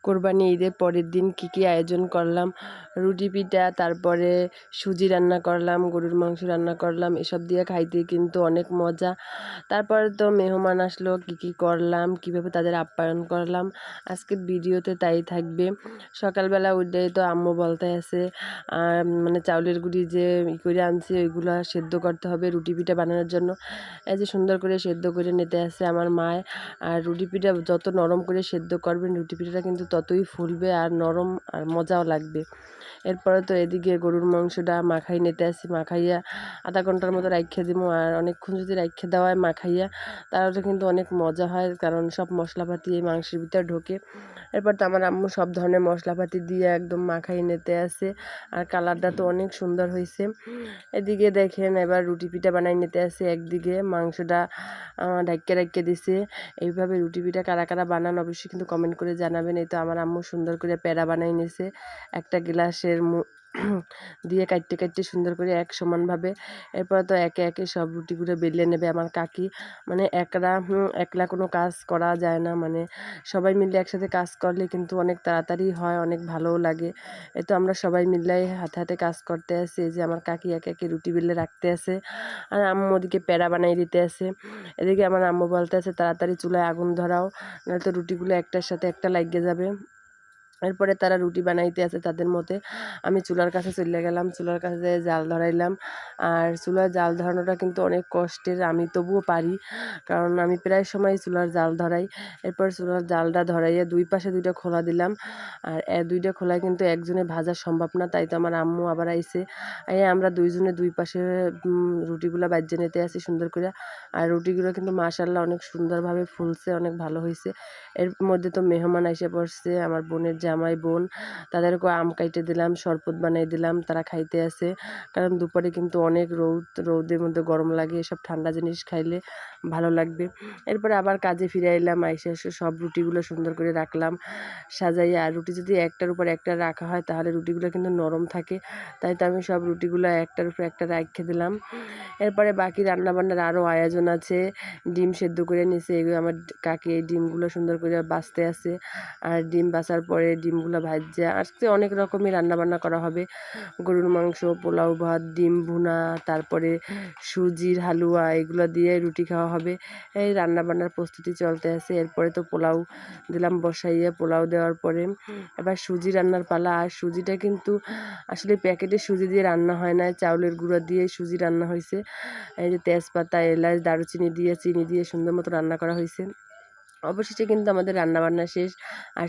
কোরবানি ঈদের পরের দিন কি আয়োজন করলাম, রুটি পিঠা, তারপরে সুজি রান্না করলাম, গরুর মাংস রান্না করলাম, এসব দিয়ে খাইতে কিন্তু অনেক মজা। তারপরে তো মেহমান আসলো, কি করলাম, কিভাবে তাদের আপ্যায়ন করলাম, আজকের ভিডিওতে তাই থাকবে। সকালবেলা উঠে তো আম্মু বলতে আছে মানে চাউলের গুঁড়ি যে করে আনছি ওইগুলো সেদ্ধ করতে হবে রুটি পিঠা বানানোর জন্য। এই যে সুন্দর করে সেদ্ধ করে নিতে আসছে আমার মায়। আর রুটি পিঠা যত নরম করে সেদ্ধ করবেন রুটি পিঠাটা কিন্তু ততই ফুলবে আর নরম আর মজাও লাগবে। এরপরে তো এদিকে গরুর মাংসটা মাখাই নিতে আসি, মাখাইয়া আধা ঘন্টার মতো রাইখে দিব। আর অনেকক্ষণ যদি রাইখে দেওয়া হয় মাখাইয়া, তাহলে কিন্তু অনেক মজা হয়, কারণ সব মশলাপাতি এই মাংসের ভিতরে ঢোকে। এরপর তো আমার আম্মু সব ধরনের মশলাপাতি দিয়ে একদম মাখাই নিতে আসে। আর কালারটা তো অনেক সুন্দর হয়েছে। এদিকে দেখেন এবার রুটি পিঠা বানাই নিতে আসে, একদিকে মাংসটা ঢাইকে দিছে। এইভাবে রুটি পিঠা কারা কারা বানান অবশ্যই কিন্তু কমেন্ট করে জানাবেন। এই তো আমার আম্মু সুন্দর করে প্যাড়া বানাই নিছে, একটা গ্লাসের দিয়ে কাটতে সুন্দর করে এক সমানভাবে। এরপর তো একে একে সব রুটিগুলো বেলে নেবে আমার কাকি। মানে একলা কোনো কাজ করা যায় না, মানে সবাই মিলে একসাথে কাজ করলে কিন্তু অনেক তাড়াতাড়ি হয়, অনেক ভালোও লাগে। এই তো আমরা সবাই মিলে হাতে হাতে কাজ করতে আসি। এই যে আমার কাকি একে একে রুটি বেলে রাখতে আছে, আর আম্মু ওদিকে প্যাড়া বানাই দিতে আছে। এদিকে আমার আম্মু বলতে আছে তাড়াতাড়ি চুলায় আগুন ধরাও, নয়তো রুটিগুলো একটার সাথে একটা লাগিয়ে যাবে। এরপরে তারা রুটি বানাইতে আছে তাদের মতে। আমি চুলার কাছে চলে গেলাম, চুলার কাছে যেয়ে জাল ধরাইলাম। আর চুলার জাল ধরানোটা কিন্তু অনেক কষ্টের, আমি তবুও পারি, কারণ আমি প্রায় সময় চুলার জাল ধরাই। এরপর চুলার জালটা ধরাইয়া দুই পাশে দুইটা খোলা দিলাম। আর দুইটা খোলায় কিন্তু একজনে ভাজা সম্ভব না, তাই তো আমার আম্মু আবার আইছে। আমরা দুইজনে দুই পাশে রুটিগুলো বাজিয়ে নিতে আসি সুন্দর করে। আর রুটিগুলো কিন্তু মাশাআল্লাহ অনেক সুন্দরভাবে ফুলছে, অনেক ভালো হয়েছে। এর মধ্যে তো মেহমান এসে পড়ছে, আমার বোনের জামাই বোন, তাদেরকে আম কাইটে দিলাম, শরবত বানিয়ে দিলাম, তারা খাইতে আছে। কারণ দুপুরে কিন্তু অনেক রৌদের মধ্যে গরম লাগে, এসব ঠান্ডা জিনিস খাইলে ভালো লাগবে। এরপরে আবার কাজে ফিরে এলাম, এসে সব রুটিগুলো সুন্দর করে রাখলাম সাজাইয়া। আর রুটি যদি একটার উপর একটা রাখা হয় তাহলে রুটিগুলো কিন্তু নরম থাকে, তাই তো আমি সব রুটিগুলো একটার উপর একটা রেখে দিলাম। এরপরে বাকি রান্নাবান্নার আরও আয়োজন আছে। ডিম সেদ্ধ করে নিছে, এগুলো আমার কাকি এই ডিমগুলো সুন্দর করে বাছতে আছে। আর ডিম বাছার পরে ডিমগুলো ভাজা আজকে অনেক রকমই রান্নাবান্না করা হবে। গরুর মাংস, পোলাও ভাত, ডিম ভুনা, তারপরে সুজির হালুয়া, এগুলো দিয়ে রুটি খাওয়া হবে। এই রান্নাবান্নার প্রস্তুতি চলতে আছে। এরপরে তো পোলাও দিলাম বসাইয়ে, পোলাও দেওয়ার পরে এবার সুজি রান্নার পালা। আর সুজিটা কিন্তু আসলে প্যাকেটে সুজি দিয়ে রান্না হয় না, চাউলের গুঁড়া দিয়ে সুজি রান্না হয়েছে। এই যে তেজপাতা, এলাচ, দারুচিনি দিয়ে চিনি দিয়ে সুন্দর মতো রান্না করা হয়েছে। অবশেষে কিন্তু আমাদের রান্নাবান্না শেষ। আর